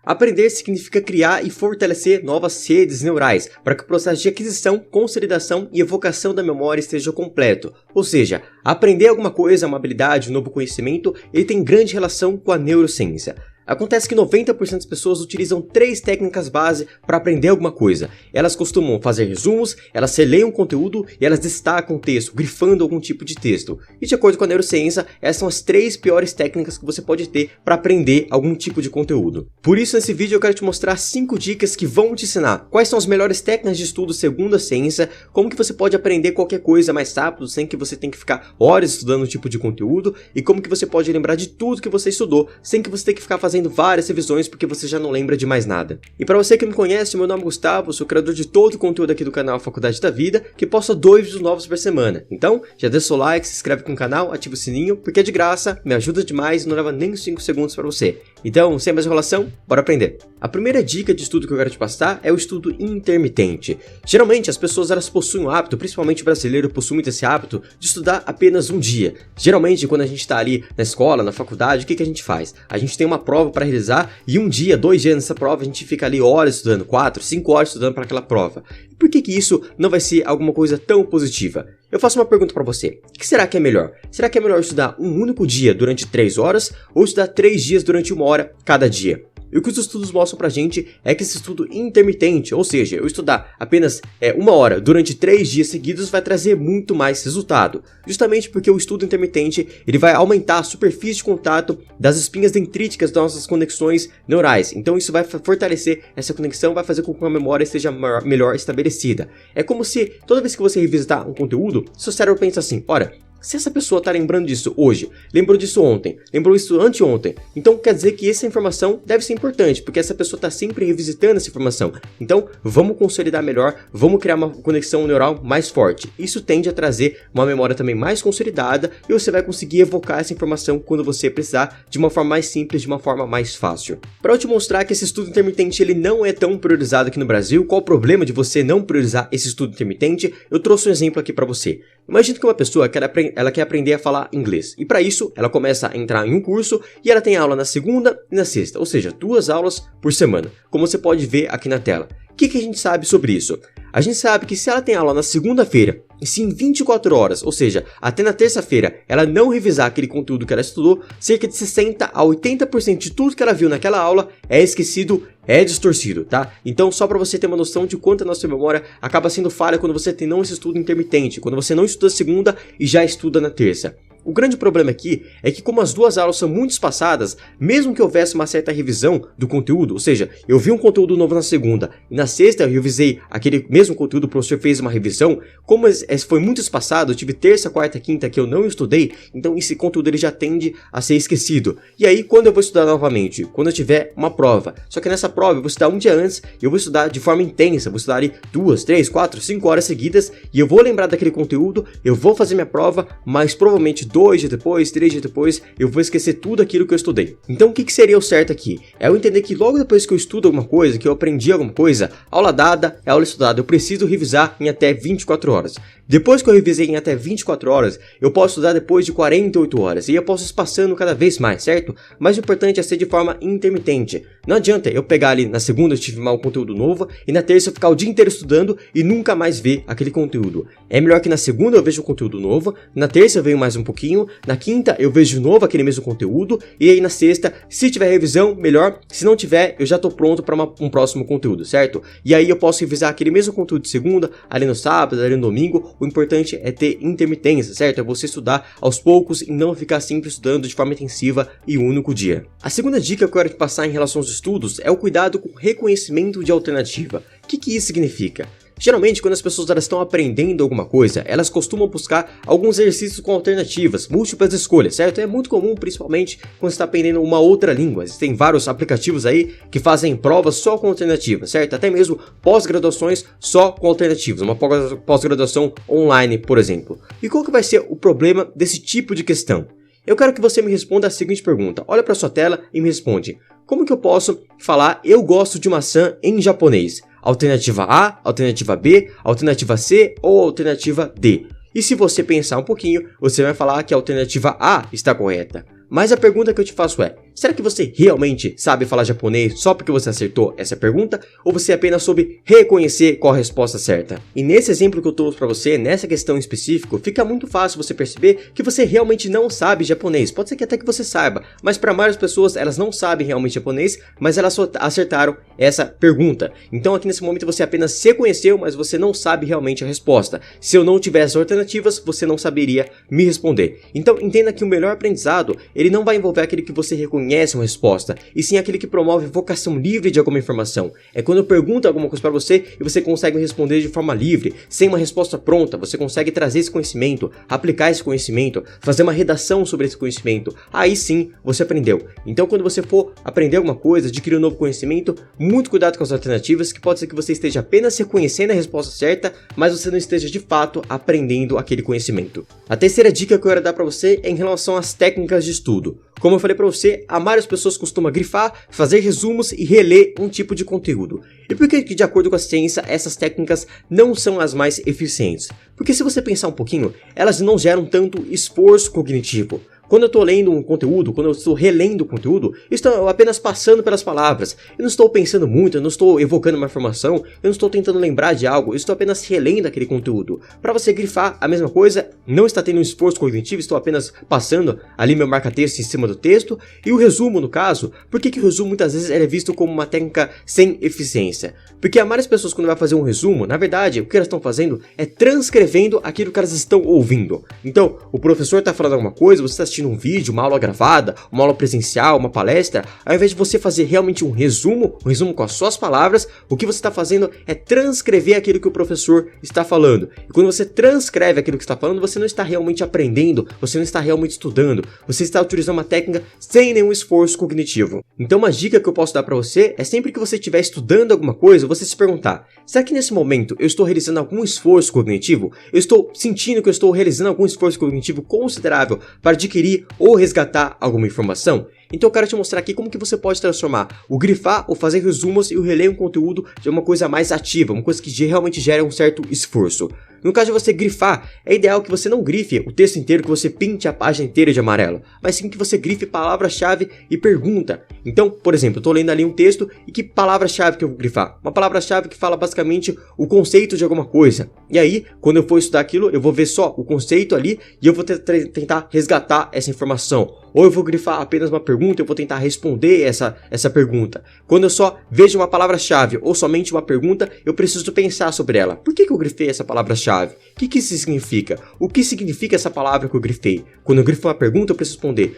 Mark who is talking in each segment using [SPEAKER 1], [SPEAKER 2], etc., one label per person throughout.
[SPEAKER 1] Aprender significa criar e fortalecer novas redes neurais para que o processo de aquisição, consolidação e evocação da memória esteja completo. Ou seja, aprender alguma coisa, uma habilidade, um novo conhecimento, ele tem grande relação com a neurociência. Acontece que 90% das pessoas utilizam 3 técnicas base para aprender alguma coisa. Elas costumam fazer resumos, elas releiam o conteúdo e elas destacam o texto, grifando algum tipo de texto. E de acordo com a neurociência, essas são as 3 piores técnicas que você pode ter para aprender algum tipo de conteúdo. Por isso, nesse vídeo eu quero te mostrar 5 dicas que vão te ensinar quais são as melhores técnicas de estudo segundo a ciência, como que você pode aprender qualquer coisa mais rápido sem que você tenha que ficar horas estudando um tipo de conteúdo e como que você pode lembrar de tudo que você estudou sem que você tenha que ficar fazendo várias revisões porque você já não lembra de mais nada. E para você que não me conhece, meu nome é Gustavo, sou criador de todo o conteúdo aqui do canal Faculdade da Vida, que posta 2 vídeos novos por semana. Então, já deixa o seu like, se inscreve no canal, ativa o sininho, porque é de graça, me ajuda demais e não leva nem 5 segundos para você. Então, sem mais enrolação, bora aprender. A primeira dica de estudo que eu quero te passar é o estudo intermitente. Geralmente as pessoas elas possuem o hábito, principalmente o brasileiro possui muito esse hábito, de estudar apenas um dia. Geralmente quando a gente está ali na escola, na faculdade, o que a gente faz? A gente tem uma prova para realizar e um dia, 2 dias nessa prova a gente fica ali horas estudando, 4, 5 horas estudando para aquela prova. E por que isso não vai ser alguma coisa tão positiva? Eu faço uma pergunta para você, o que será que é melhor? Será que é melhor estudar um único dia durante 3 horas ou estudar 3 dias durante 1 hora cada dia? E o que os estudos mostram pra gente é que esse estudo intermitente, ou seja, eu estudar apenas 1 hora durante 3 dias seguidos vai trazer muito mais resultado. Justamente porque o estudo intermitente ele vai aumentar a superfície de contato das espinhas dendríticas das nossas conexões neurais. Então isso vai fortalecer essa conexão, vai fazer com que a memória esteja melhor estabelecida. É como se toda vez que você revisitar um conteúdo, seu cérebro pensa assim, ora, se essa pessoa está lembrando disso hoje, lembrou disso ontem, lembrou isso anteontem, então quer dizer que essa informação deve ser importante, porque essa pessoa está sempre revisitando essa informação. Então vamos consolidar melhor, vamos criar uma conexão neural mais forte. Isso tende a trazer uma memória também mais consolidada e você vai conseguir evocar essa informação quando você precisar de uma forma mais simples, de uma forma mais fácil. Para eu te mostrar que esse estudo intermitente ele não é tão priorizado aqui no Brasil, qual o problema de você não priorizar esse estudo intermitente, eu trouxe um exemplo aqui para você. Imagina que uma pessoa ela quer aprender a falar inglês. E para isso, ela começa a entrar em um curso e ela tem aula na segunda e na sexta. Ou seja, 2 aulas por semana. Como você pode ver aqui na tela. O que a gente sabe sobre isso? A gente sabe que se ela tem aula na segunda-feira e se em 24 horas, ou seja, até na terça-feira, ela não revisar aquele conteúdo que ela estudou, cerca de 60 a 80% de tudo que ela viu naquela aula é esquecido, é distorcido, tá? Então, só para você ter uma noção de quanto a nossa memória acaba sendo falha quando você tem não esse estudo intermitente, quando você não estuda segunda e já estuda na terça. O grande problema aqui é que como as 2 aulas são muito espaçadas, mesmo que houvesse uma certa revisão do conteúdo, ou seja, eu vi um conteúdo novo na segunda e na sexta eu revisei aquele mesmo conteúdo, o professor fez uma revisão, como esse foi muito espaçado, eu tive terça, quarta, quinta que eu não estudei, então esse conteúdo ele já tende a ser esquecido. E aí quando eu vou estudar novamente? Quando eu tiver uma prova. Só que nessa prova eu vou estudar um dia antes e eu vou estudar de forma intensa, vou estudar ali 2, 3, 4, 5 horas seguidas e eu vou lembrar daquele conteúdo, eu vou fazer minha prova, mas provavelmente 2 dias depois, 3 dias depois, eu vou esquecer tudo aquilo que eu estudei. Então o que seria o certo aqui? É eu entender que logo depois que eu estudo alguma coisa, que eu aprendi alguma coisa, aula dada é aula estudada, eu preciso revisar em até 24 horas. Depois que eu revisei em até 24 horas, eu posso estudar depois de 48 horas e eu posso espaçando cada vez mais, certo? Mas o importante é ser de forma intermitente. Não adianta eu pegar ali na segunda eu tive um conteúdo novo e na terça eu ficar o dia inteiro estudando e nunca mais ver aquele conteúdo. É melhor que na segunda eu veja o conteúdo novo, na terça eu venho mais um pouquinho, na quinta eu vejo de novo aquele mesmo conteúdo e aí na sexta, se tiver revisão, melhor, se não tiver, eu já tô pronto para um próximo conteúdo, certo? E aí eu posso revisar aquele mesmo conteúdo de segunda, ali no sábado, ali no domingo. O importante é ter intermitência, certo? É você estudar aos poucos e não ficar sempre estudando de forma intensiva em um único dia. A segunda dica que eu quero te passar em relação aos estudos é o cuidado com o reconhecimento de alternativa. O que isso significa? Geralmente, quando as pessoas elas estão aprendendo alguma coisa, elas costumam buscar alguns exercícios com alternativas, múltiplas escolhas, certo? É muito comum, principalmente, quando você está aprendendo uma outra língua. Existem vários aplicativos aí que fazem provas só com alternativas, certo? Até mesmo pós-graduações só com alternativas, uma pós-graduação online, por exemplo. E qual que vai ser o problema desse tipo de questão? Eu quero que você me responda a seguinte pergunta. Olha para sua tela e me responde. Como que eu posso falar eu gosto de maçã em japonês? Alternativa A, alternativa B, alternativa C ou alternativa D? E se você pensar um pouquinho, você vai falar que a alternativa A está correta. Mas a pergunta que eu te faço é, Será que você realmente sabe falar japonês só porque você acertou essa pergunta? Ou você apenas soube reconhecer qual a resposta certa? E nesse exemplo que eu trouxe para você, nessa questão em específico, fica muito fácil você perceber que você realmente não sabe japonês. Pode ser que até que você saiba, mas para várias pessoas elas não sabem realmente japonês, mas elas só acertaram essa pergunta. Então aqui nesse momento você apenas se conheceu, mas você não sabe realmente a resposta. Se eu não tivesse alternativas, você não saberia me responder. Então entenda que o melhor aprendizado, ele não vai envolver aquele que você reconhece uma resposta, e sim aquele que promove vocação livre de alguma informação. É quando eu pergunto alguma coisa para você e você consegue responder de forma livre, sem uma resposta pronta. Você consegue trazer esse conhecimento, aplicar esse conhecimento, fazer uma redação sobre esse conhecimento. Aí sim você aprendeu. Então quando você for aprender alguma coisa, adquirir um novo conhecimento, muito cuidado com as alternativas, que pode ser que você esteja apenas reconhecendo a resposta certa, mas você não esteja de fato aprendendo aquele conhecimento. A terceira dica que eu quero dar para você é em relação às técnicas de estudo. Como eu falei para você, a maioria das pessoas costuma grifar, fazer resumos e reler um tipo de conteúdo. E por que, de acordo com a ciência, essas técnicas não são as mais eficientes? Porque se você pensar um pouquinho, elas não geram tanto esforço cognitivo. Quando eu estou lendo um conteúdo, quando eu estou relendo o conteúdo, eu estou apenas passando pelas palavras. Eu não estou pensando muito, eu não estou evocando uma informação, eu não estou tentando lembrar de algo, eu estou apenas relendo aquele conteúdo. Para você grifar a mesma coisa, não está tendo um esforço cognitivo, estou apenas passando ali meu marca-texto em cima do texto. E o resumo, no caso, por que o resumo muitas vezes é visto como uma técnica sem eficiência? Porque a maioria das pessoas, quando vai fazer um resumo, na verdade, o que elas estão fazendo é transcrevendo aquilo que elas estão ouvindo. Então, o professor está falando alguma coisa, você está assistindo um vídeo, uma aula gravada, uma aula presencial, uma palestra, ao invés de você fazer realmente um resumo com as suas palavras, o que você está fazendo é transcrever aquilo que o professor está falando. E quando você transcreve aquilo que está falando, você não está realmente aprendendo, você não está realmente estudando, você está utilizando uma técnica sem nenhum esforço cognitivo. Então uma dica que eu posso dar para você é sempre que você estiver estudando alguma coisa, você se perguntar, será que nesse momento eu estou realizando algum esforço cognitivo? Eu estou sentindo que eu estou realizando algum esforço cognitivo considerável para adquirir ou resgatar alguma informação? Então eu quero te mostrar aqui como que você pode transformar o grifar, ou fazer resumos e o reler um conteúdo de uma coisa mais ativa, uma coisa que realmente gera um certo esforço. No caso de você grifar, é ideal que você não grife o texto inteiro, que você pinte a página inteira de amarelo, mas sim que você grife palavra-chave e pergunta. Então, por exemplo, eu estou lendo ali um texto e que palavra-chave que eu vou grifar? Uma palavra-chave que fala basicamente o conceito de alguma coisa. E aí, quando eu for estudar aquilo, eu vou ver só o conceito ali e eu vou tentar resgatar essa informação. Ou eu vou grifar apenas uma pergunta e eu vou tentar responder essa pergunta. Quando eu só vejo uma palavra-chave ou somente uma pergunta, eu preciso pensar sobre ela. Por que eu grifei essa palavra-chave? O que isso significa? O que significa essa palavra que eu grifei? Quando eu grifo uma pergunta, eu preciso responder.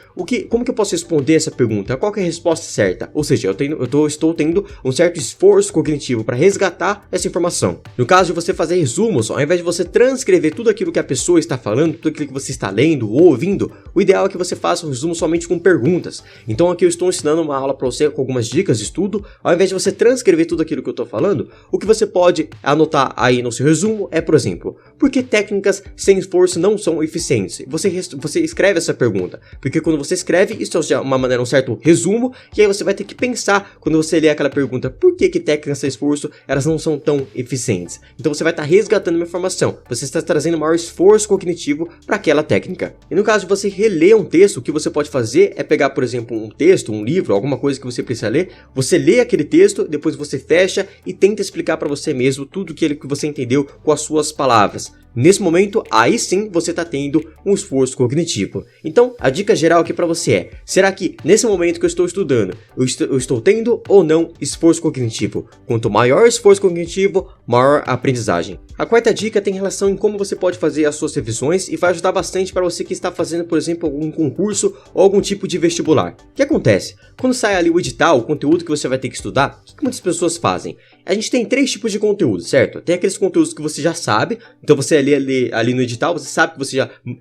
[SPEAKER 1] Como que eu posso responder essa pergunta? Qual que é a resposta certa? Ou seja, estou tendo um certo esforço cognitivo para resgatar essa informação. No caso de você fazer resumos, ao invés de você transcrever tudo aquilo que a pessoa está falando, tudo aquilo que você está lendo ou ouvindo, o ideal é que você faça um resumo somente com perguntas. Então aqui eu estou ensinando uma aula para você com algumas dicas de estudo. Ao invés de você transcrever tudo aquilo que eu estou falando, o que você pode anotar aí no seu resumo é, por exemplo, por que técnicas sem esforço não são eficientes? Você escreve essa pergunta, porque quando você escreve, isso é uma maneira, um certo resumo, e aí você vai ter que pensar quando você lê aquela pergunta, por que técnicas sem esforço elas não são tão eficientes? Então você vai estar resgatando uma informação, você está trazendo maior esforço cognitivo para aquela técnica. E no caso de você reler um texto, o que você pode fazer é pegar, por exemplo, um texto, um livro, alguma coisa que você precisa ler, você lê aquele texto, depois você fecha e tenta explicar para você mesmo tudo que você entendeu com as suas palavras. Nesse momento, aí sim você está tendo um esforço cognitivo. Então, a dica geral aqui para você é, será que nesse momento que eu estou estudando, eu estou tendo ou não esforço cognitivo? Quanto maior o esforço cognitivo, maior a aprendizagem. A quarta dica tem relação em como você pode fazer as suas revisões e vai ajudar bastante para você que está fazendo, por exemplo, algum concurso ou algum tipo de vestibular. O que acontece? Quando sai ali o edital, o conteúdo que você vai ter que estudar, o que muitas pessoas fazem? A gente tem 3 tipos de conteúdo, certo? Tem aqueles conteúdos que você já sabe, então você ali no edital, você sabe que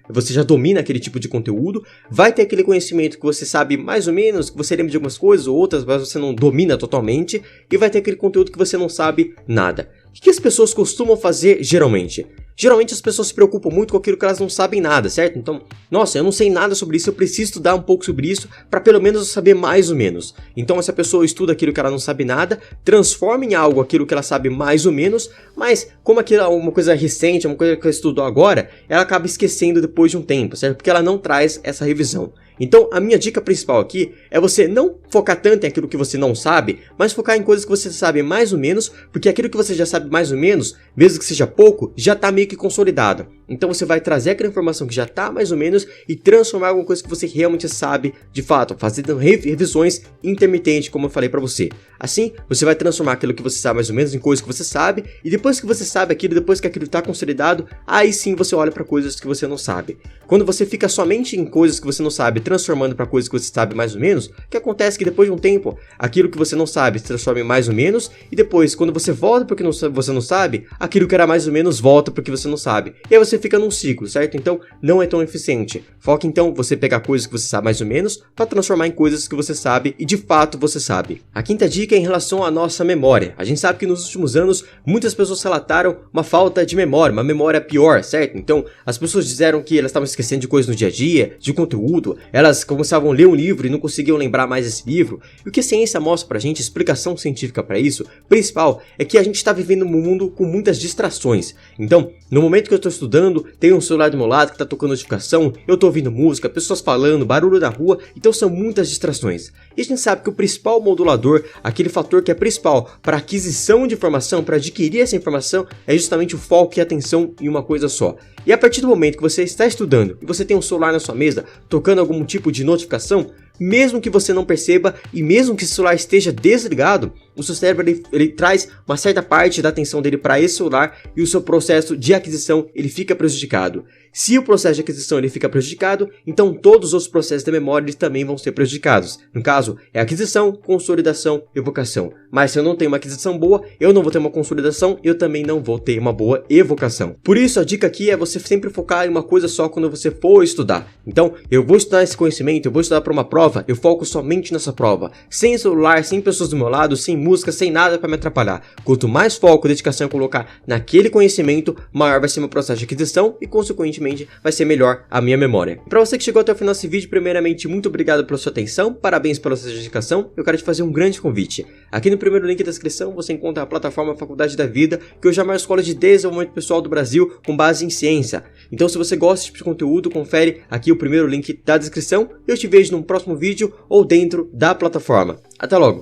[SPEAKER 1] você já domina aquele tipo de conteúdo. Vai ter aquele conhecimento que você sabe mais ou menos, que você lembra de algumas coisas ou outras, mas você não domina totalmente. E vai ter aquele conteúdo que você não sabe nada. O que as pessoas costumam fazer geralmente? Geralmente as pessoas se preocupam muito com aquilo que elas não sabem nada, certo? Então, nossa, eu não sei nada sobre isso, eu preciso estudar um pouco sobre isso para pelo menos eu saber mais ou menos. Então essa pessoa estuda aquilo que ela não sabe nada, transforma em algo aquilo que ela sabe mais ou menos, mas como aquilo é uma coisa recente, uma coisa que ela estudou agora, ela acaba esquecendo depois de um tempo, certo? Porque ela não traz essa revisão. Então a minha dica principal aqui é você não focar tanto em aquilo que você não sabe, mas focar em coisas que você sabe mais ou menos, porque aquilo que você já sabe mais ou menos, mesmo que seja pouco, já está meio que consolidado. Então você vai trazer aquela informação que já está mais ou menos e transformar em alguma coisa que você realmente sabe de fato, fazendo revisões intermitentes, como eu falei para você. Assim, você vai transformar aquilo que você sabe mais ou menos em coisas que você sabe, e depois que você sabe aquilo, depois que aquilo está consolidado, aí sim você olha para coisas que você não sabe. Quando você fica somente em coisas que você não sabe, transformando para coisas que você sabe mais ou menos, o que acontece é que depois de um tempo, aquilo que você não sabe se transforma em mais ou menos, e depois, quando você volta para o que você não sabe, aquilo que era mais ou menos volta para o que você não sabe. E aí você fica num ciclo, certo? Então, não é tão eficiente. Foca então você pegar coisas que você sabe mais ou menos, para transformar em coisas que você sabe e de fato você sabe. A quinta dica é em relação à nossa memória. A gente sabe que nos últimos anos, muitas pessoas relataram uma falta de memória, uma memória pior, certo? Então, as pessoas disseram que elas estavam esquecendo de coisas no dia a dia, de conteúdo, elas começavam a ler um livro e não conseguiam lembrar mais esse livro. E o que a ciência mostra pra gente, explicação científica para isso, principal, é que a gente está vivendo um mundo com muitas distrações. Então, no momento que eu estou estudando, tem um celular do meu lado que está tocando notificação, eu estou ouvindo música, pessoas falando, barulho na rua, então são muitas distrações. E a gente sabe que o principal modulador, aquele fator que é principal para aquisição de informação, para adquirir essa informação, é justamente o foco e a atenção em uma coisa só. E a partir do momento que você está estudando e você tem um celular na sua mesa, tocando algum tipo de notificação, mesmo que você não perceba e mesmo que esse celular esteja desligado, o seu cérebro ele traz uma certa parte da atenção dele para esse celular e o seu processo de aquisição ele fica prejudicado. Se o processo de aquisição ele fica prejudicado, então todos os outros processos da memória eles também vão ser prejudicados. No caso, é aquisição, consolidação, evocação. Mas se eu não tenho uma aquisição boa, eu não vou ter uma consolidação, eu também não vou ter uma boa evocação. Por isso, a dica aqui é você sempre focar em uma coisa só quando você for estudar. Então, eu vou estudar esse conhecimento, eu vou estudar para uma prova, eu foco somente nessa prova. Sem celular, sem pessoas do meu lado, sem música, sem nada para me atrapalhar. Quanto mais foco e dedicação eu colocar naquele conhecimento, maior vai ser meu processo de aquisição e, consequentemente, vai ser melhor a minha memória. Para você que chegou até o final desse vídeo, primeiramente, muito obrigado pela sua atenção, parabéns pela sua dedicação. Eu quero te fazer um grande convite. Aqui no primeiro link da descrição você encontra a plataforma Faculdade da Vida, que hoje é a maior escola de desenvolvimento pessoal do Brasil com base em ciência. Então, se você gosta desse tipo de conteúdo, confere aqui o primeiro link da descrição e eu te vejo no próximo vídeo ou dentro da plataforma. Até logo!